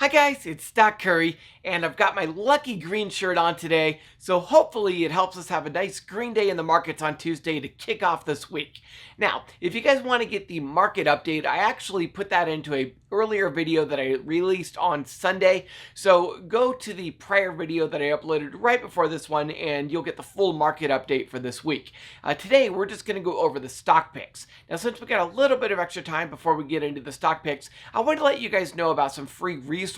Hi guys, it's Stock Curry, and I've got my lucky green shirt on today, so hopefully it helps us have a nice green day in the markets on Tuesday to kick off this week. Now, if you guys want to get the market update, I actually put that into a earlier video that I released on Sunday, so go to the prior video that I uploaded right before this one and you'll get the full market update for this week. Today, we're just going to go over the stock picks. Now, since we got a little bit of extra time before we get into the stock picks, I want to let you guys know about some free resources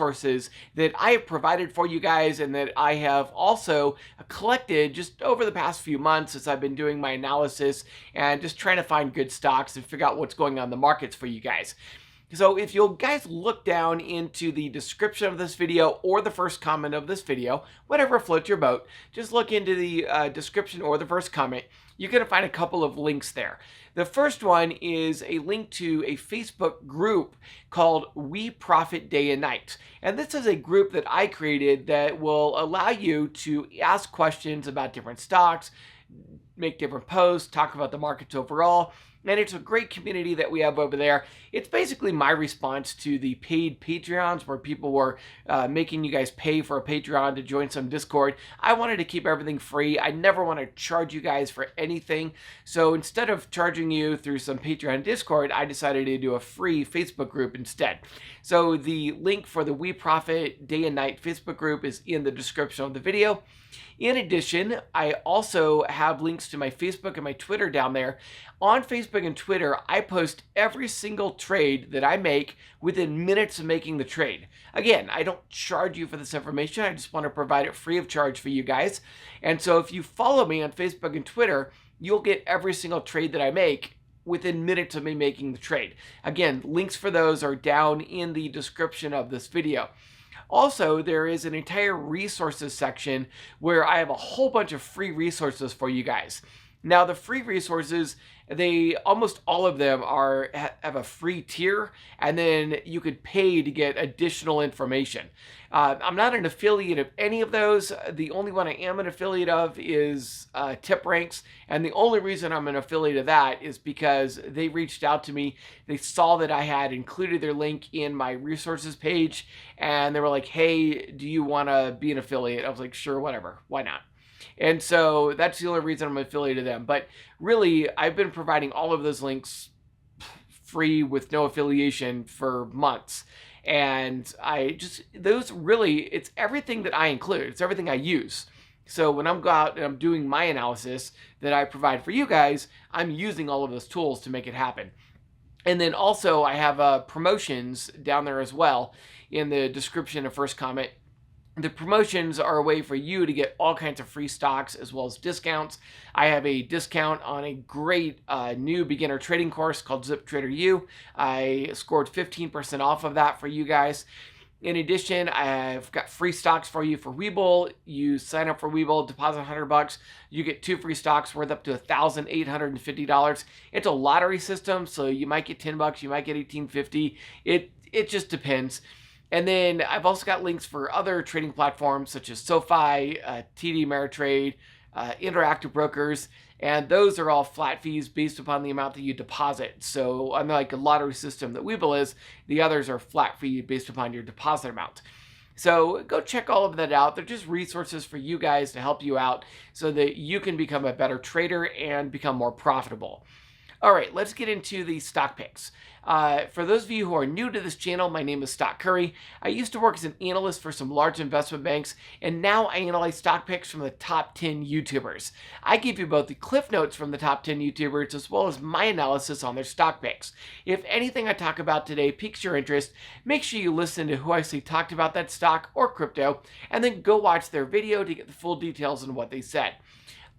that I have provided for you guys and that I have also collected just over the past few months as I've been doing my analysis and just trying to find good stocks and figure out what's going on in the markets for you guys. So if you'll guys look down into the description of this video or the first comment of this video, whatever floats your boat, just look into the description or the first comment. You're going to find a couple of links there. The first one is a link to a Facebook group called We Profit Day and Night. And this is a group that I created that will allow you to ask questions about different stocks, make different posts, talk about the markets overall. And it's a great community that we have over there. It's basically my response to the paid Patreons where people were making you guys pay for a Patreon to join some Discord. I wanted to keep everything free. I never want to charge you guys for anything. So instead of charging you through some Patreon Discord, I decided to do a free Facebook group instead. So the link for the We Profit Day and Night Facebook group is in the description of the video. In addition, I also have links to my Facebook and my Twitter down there. On Facebook and Twitter, I post every single trade that I make within minutes of making the trade. Again, I don't charge you for this information. I just want to provide it free of charge for you guys. And so if you follow me on Facebook and Twitter, you'll get every single trade that I make within minutes of me making the trade. Again, links for those are down in the description of this video. Also, there is an entire resources section where I have a whole bunch of free resources for you guys. Now, the free resources, almost all of them have a free tier, and then you could pay to get additional information. I'm not an affiliate of any of those. The only one I am an affiliate of is TipRanks, and the only reason I'm an affiliate of that is because they reached out to me. They saw that I had included their link in my resources page, and they were like, hey, do you want to be an affiliate? I was like, sure, whatever, why not? And so that's the only reason I'm affiliated to them. But really, I've been providing all of those links free with no affiliation for months. And it's everything that I include. It's everything I use. So when I'm going out and I'm doing my analysis that I provide for you guys, I'm using all of those tools to make it happen. And then also I have promotions down there as well in the description of first comment. The promotions are a way for you to get all kinds of free stocks as well as discounts. I have a discount on a great new beginner trading course called Zip Trader U. I scored 15% off of that for you guys. In addition, I've got free stocks for you for Webull. You sign up for Webull, deposit $100, you get 2 free stocks worth up to $1,850. It's a lottery system, so you might get $10, you might get $1,850. It just depends. And then I've also got links for other trading platforms such as SoFi, TD Ameritrade, Interactive Brokers, and those are all flat fees based upon the amount that you deposit. So unlike a lottery system that Webull is, the others are flat fee based upon your deposit amount. So go check all of that out. They're just resources for you guys to help you out so that you can become a better trader and become more profitable. All right, let's get into the stock picks. For those of you who are new to this channel, my name is Stock Curry. I used to work as an analyst for some large investment banks, and now I analyze stock picks from the top 10 YouTubers. I give you both the cliff notes from the top 10 YouTubers as well as my analysis on their stock picks. If anything I talk about today piques your interest, make sure you listen to who I say talked about that stock or crypto, and then go watch their video to get the full details on what they said.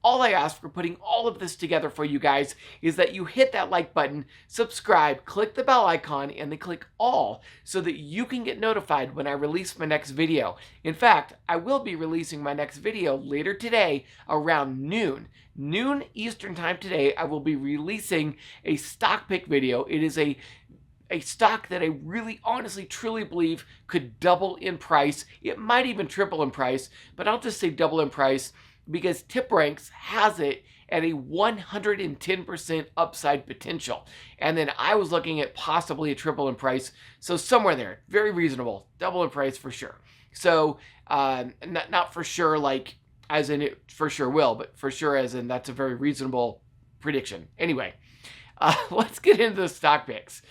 All I ask for putting all of this together for you guys is that you hit that like button, subscribe, click the bell icon, and then click all so that you can get notified when I release my next video. In fact, I will be releasing my next video later today around noon. Noon Eastern time today, I will be releasing a stock pick video. It is a stock that I really honestly truly believe could double in price. It might even triple in price, but I'll just say double in price, because TipRanks has it and a 110% upside potential. And then I was looking at possibly a triple in price, so somewhere there, very reasonable, double in price for sure. So not for sure like as in it for sure will, but for sure as in that's a very reasonable prediction. Anyway, let's get into the stock picks.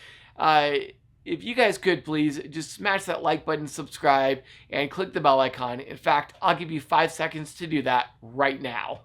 If you guys could please just smash that like button, subscribe, and click the bell icon. In fact, I'll give you 5 seconds to do that right now.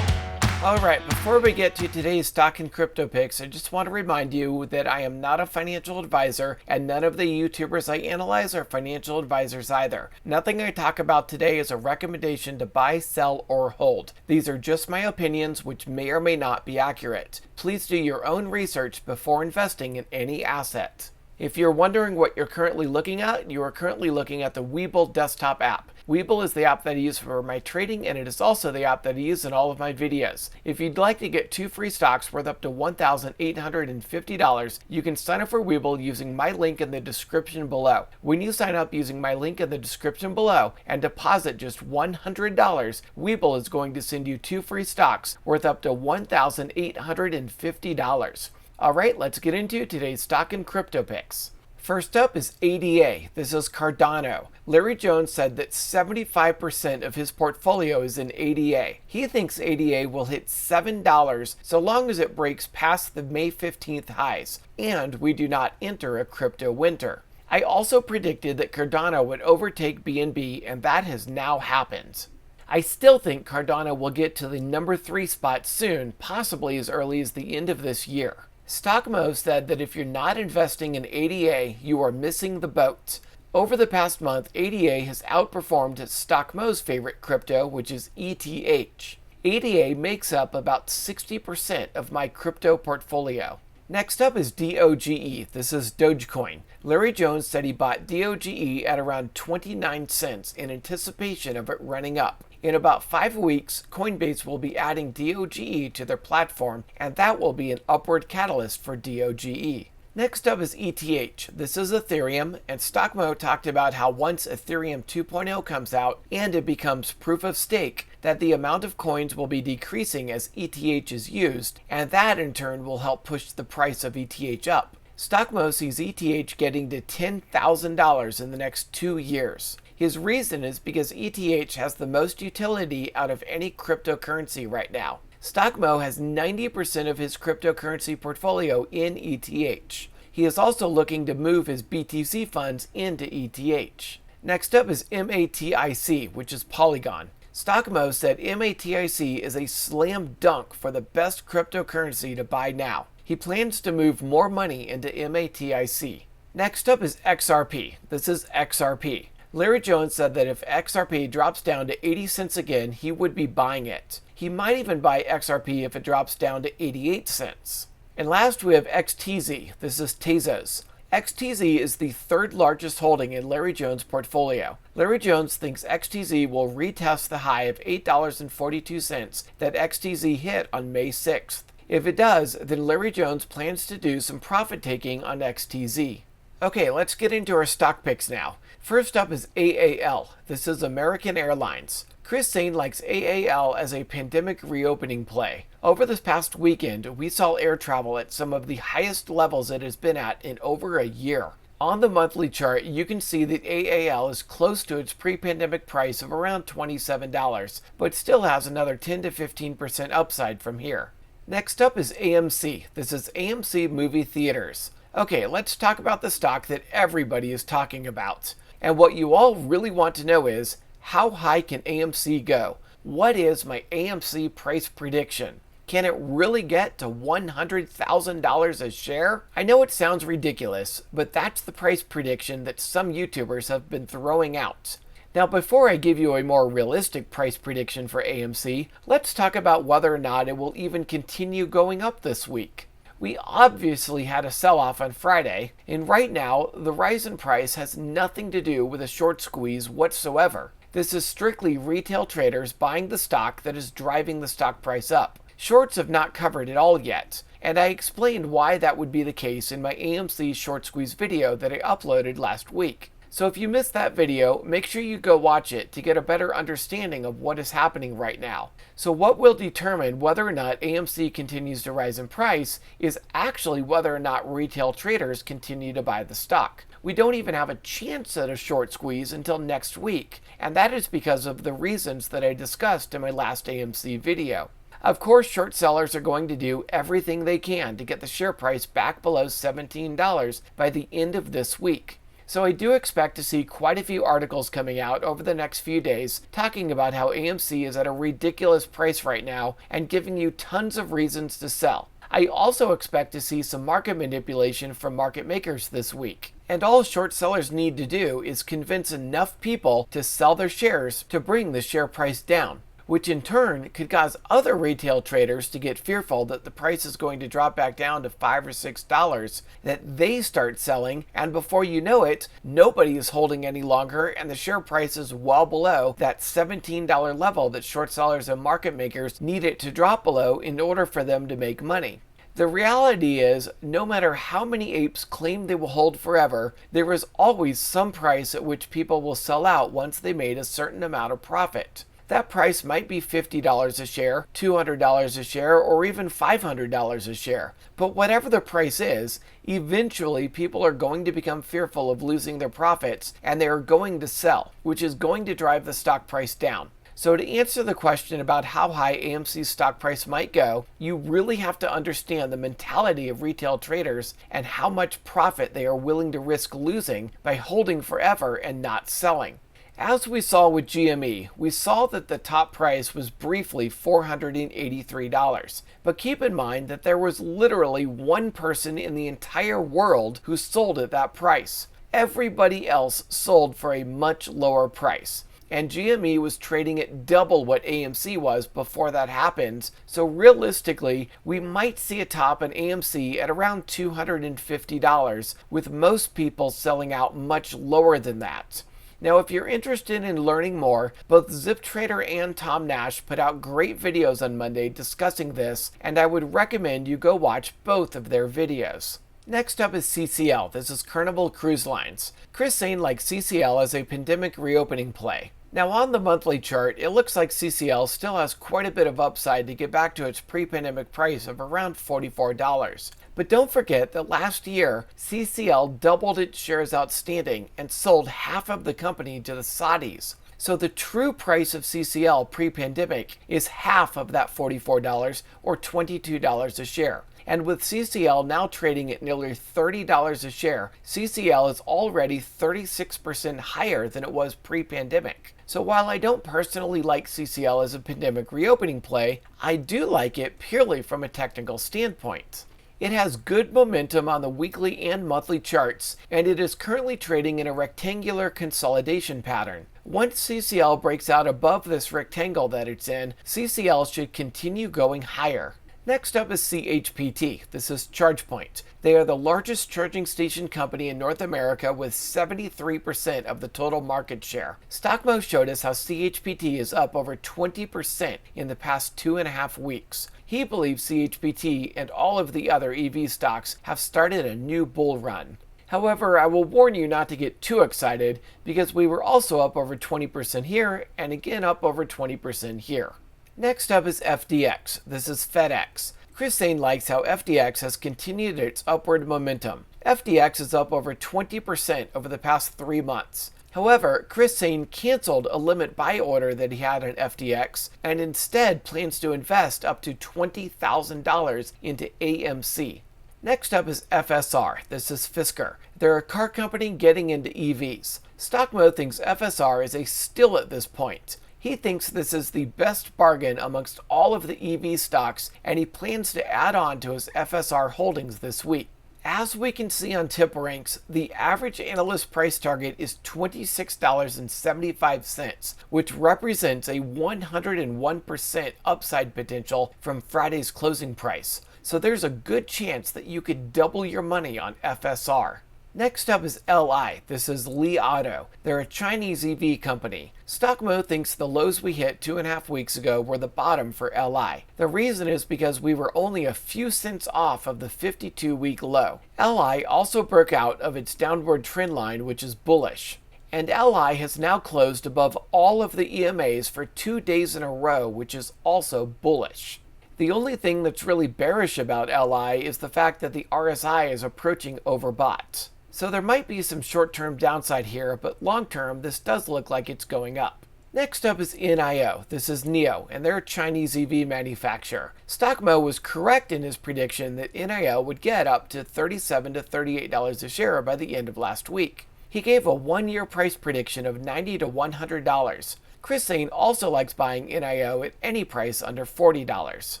Alright, before we get to today's stock and crypto picks, I just want to remind you that I am not a financial advisor and none of the YouTubers I analyze are financial advisors either. Nothing I talk about today is a recommendation to buy, sell, or hold. These are just my opinions which may or may not be accurate. Please do your own research before investing in any asset. If you're wondering what you're currently looking at, you are currently looking at the Webull desktop app. Webull is the app that I use for my trading, and it is also the app that I use in all of my videos. If you'd like to get 2 free stocks worth up to $1,850, you can sign up for Webull using my link in the description below. When you sign up using my link in the description below and deposit just $100, Webull is going to send you 2 free stocks worth up to $1,850. Alright, let's get into today's stock and crypto picks. First up is ADA. This is Cardano. Larry Jones said that 75% of his portfolio is in ADA. He thinks ADA will hit $7 so long as it breaks past the May 15th highs, and we do not enter a crypto winter. I also predicted that Cardano would overtake BNB, and that has now happened. I still think Cardano will get to the number 3 spot soon, possibly as early as the end of this year. StockMo said that if you're not investing in ADA, you are missing the boat. Over the past month, ADA has outperformed StockMo's favorite crypto, which is ETH. ADA makes up about 60% of my crypto portfolio. Next up is DOGE. This is Dogecoin. Larry Jones said he bought DOGE at around 29 cents in anticipation of it running up. In about 5 weeks, Coinbase will be adding DOGE to their platform, and that will be an upward catalyst for DOGE. Next up is ETH. This is Ethereum, and StockMo talked about how once Ethereum 2.0 comes out and it becomes proof of stake, that the amount of coins will be decreasing as ETH is used, and that in turn will help push the price of ETH up. StockMo sees ETH getting to $10,000 in the next 2 years. His reason is because ETH has the most utility out of any cryptocurrency right now. StockMo has 90% of his cryptocurrency portfolio in ETH. He is also looking to move his BTC funds into ETH. Next up is MATIC, which is Polygon. StockMo said MATIC is a slam dunk for the best cryptocurrency to buy now. He plans to move more money into MATIC. Next up is XRP. This is XRP. Larry Jones said that if XRP drops down to 80 cents again, he would be buying it. He might even buy XRP if it drops down to 88 cents. And last we have XTZ. This is Tezos. XTZ is the 3rd largest holding in Larry Jones' portfolio. Larry Jones thinks XTZ will retest the high of $8.42 that XTZ hit on May 6th. If it does, then Larry Jones plans to do some profit taking on XTZ. Okay, let's get into our stock picks now. First up is AAL. This is American Airlines. Chris Zane likes AAL as a pandemic reopening play. Over this past weekend, we saw air travel at some of the highest levels it has been at in over a year. On the monthly chart, you can see that AAL is close to its pre-pandemic price of around $27, but still has another 10 to 15% upside from here. Next up is AMC. This is AMC Movie Theaters. Okay, let's talk about the stock that everybody is talking about. And what you all really want to know is, how high can AMC go? What is my AMC price prediction? Can it really get to $100,000 a share? I know it sounds ridiculous, but that's the price prediction that some YouTubers have been throwing out. Now, before I give you a more realistic price prediction for AMC, let's talk about whether or not it will even continue going up this week. We obviously had a sell-off on Friday, and right now, the rise in price has nothing to do with a short squeeze whatsoever. This is strictly retail traders buying the stock that is driving the stock price up. Shorts have not covered it all yet, and I explained why that would be the case in my AMC short squeeze video that I uploaded last week. So if you missed that video, make sure you go watch it to get a better understanding of what is happening right now. So what will determine whether or not AMC continues to rise in price is actually whether or not retail traders continue to buy the stock. We don't even have a chance at a short squeeze until next week, and that is because of the reasons that I discussed in my last AMC video. Of course, short sellers are going to do everything they can to get the share price back below $17 by the end of this week. So I do expect to see quite a few articles coming out over the next few days talking about how AMC is at a ridiculous price right now and giving you tons of reasons to sell. I also expect to see some market manipulation from market makers this week. And all short sellers need to do is convince enough people to sell their shares to bring the share price down, which in turn could cause other retail traders to get fearful that the price is going to drop back down to $5 or $6, that they start selling, and before you know it, nobody is holding any longer and the share price is well below that $17 level that short sellers and market makers need it to drop below in order for them to make money. The reality is, no matter how many apes claim they will hold forever, there is always some price at which people will sell out once they made a certain amount of profit. That price might be $50 a share, $200 a share, or even $500 a share. But whatever the price is, eventually people are going to become fearful of losing their profits and they are going to sell, which is going to drive the stock price down. So to answer the question about how high AMC's stock price might go, you really have to understand the mentality of retail traders and how much profit they are willing to risk losing by holding forever and not selling. As we saw with GME, we saw that the top price was briefly $483. But keep in mind that there was literally one person in the entire world who sold at that price. Everybody else sold for a much lower price. And GME was trading at double what AMC was before that happened. So realistically, we might see a top in AMC at around $250, with most people selling out much lower than that. Now, if you're interested in learning more, both ZipTrader and Tom Nash put out great videos on Monday discussing this, and I would recommend you go watch both of their videos. Next up is CCL. This is Carnival Cruise Lines. Chris Zane likes CCL as a pandemic reopening play. Now on the monthly chart, it looks like CCL still has quite a bit of upside to get back to its pre-pandemic price of around $44. But don't forget that last year, CCL doubled its shares outstanding and sold half of the company to the Saudis. So the true price of CCL pre-pandemic is half of that $44 or $22 a share. And with CCL now trading at nearly $30 a share, CCL is already 36% higher than it was pre-pandemic. So while I don't personally like CCL as a pandemic reopening play, I do like it purely from a technical standpoint. It has good momentum on the weekly and monthly charts, and it is currently trading in a rectangular consolidation pattern. Once CCL breaks out above this rectangle that it's in, CCL should continue going higher. Next up is CHPT. This is ChargePoint. They are the largest charging station company in North America with 73% of the total market share. Stockmo showed us how CHPT is up over 20% in the past 2.5 weeks. He believes CHPT and all of the other EV stocks have started a new bull run. However, I will warn you not to get too excited because we were also up over 20% here and again up over 20% here. Next up is FDX. This is FedEx. Chris Zane likes how FDX has continued its upward momentum. FDX is up over 20% over the past 3 months. However, Chris Zane canceled a limit buy order that he had on FDX and instead plans to invest up to $20,000 into AMC. Next up is FSR. This is Fisker. They're a car company getting into EVs. Stockmo thinks FSR is a steal at this point. He thinks this is the best bargain amongst all of the EV stocks, and he plans to add on to his FSR holdings this week. As we can see on TipRanks, the average analyst price target is $26.75, which represents a 101% upside potential from Friday's closing price. So there's a good chance that you could double your money on FSR. Next up is LI. This is Li Auto. They're a Chinese EV company. StockMo thinks the lows we hit 2.5 weeks ago were the bottom for LI. The reason is because we were only a few cents off of the 52-week low. LI also broke out of its downward trend line, which is bullish. And LI has now closed above all of the EMAs for 2 days in a row, which is also bullish. The only thing that's really bearish about LI is the fact that the RSI is approaching overbought. So there might be some short-term downside here, but long-term, this does look like it's going up. Next up is NIO. This is NIO, and they're a Chinese EV manufacturer. StockMo was correct in his prediction that NIO would get up to $37 to $38 a share by the end of last week. He gave a one-year price prediction of $90 to $100. Chris Sain also likes buying NIO at any price under $40.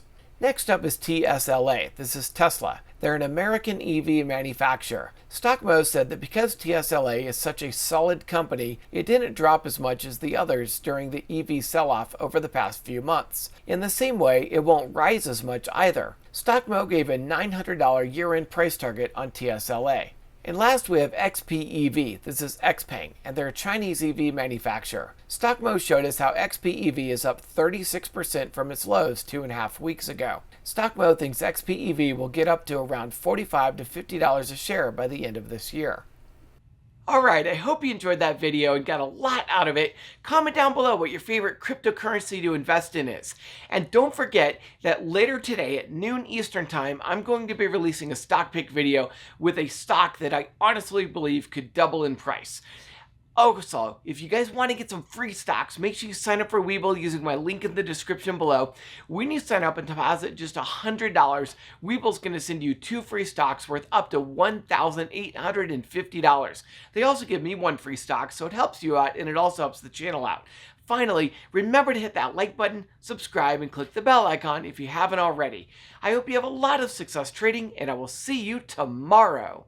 Next up is TSLA. This is Tesla. They're an American EV manufacturer. StockMo said that because TSLA is such a solid company, it didn't drop as much as the others during the EV sell-off over the past few months. In the same way, it won't rise as much either. StockMo gave a $900 year-end price target on TSLA. And last we have XPEV. This is XPeng, and they're a Chinese EV manufacturer. StockMo showed us how XPEV is up 36% from its lows 2.5 weeks ago. StockMo thinks XPEV will get up to around $45 to $50 a share by the end of this year. Alright, I hope you enjoyed that video and got a lot out of it. Comment down below what your favorite cryptocurrency to invest in is. And don't forget that later today at noon Eastern time, I'm going to be releasing a stock pick video with a stock that I honestly believe could double in price. Also, if you guys want to get some free stocks, make sure you sign up for Webull using my link in the description below. When you sign up and deposit just $100, Webull's going to send you 2 free stocks worth up to $1,850. They also give me 1 free stock, so it helps you out and it also helps the channel out. Finally, remember to hit that like button, subscribe, and click the bell icon if you haven't already. I hope you have a lot of success trading, and I will see you tomorrow.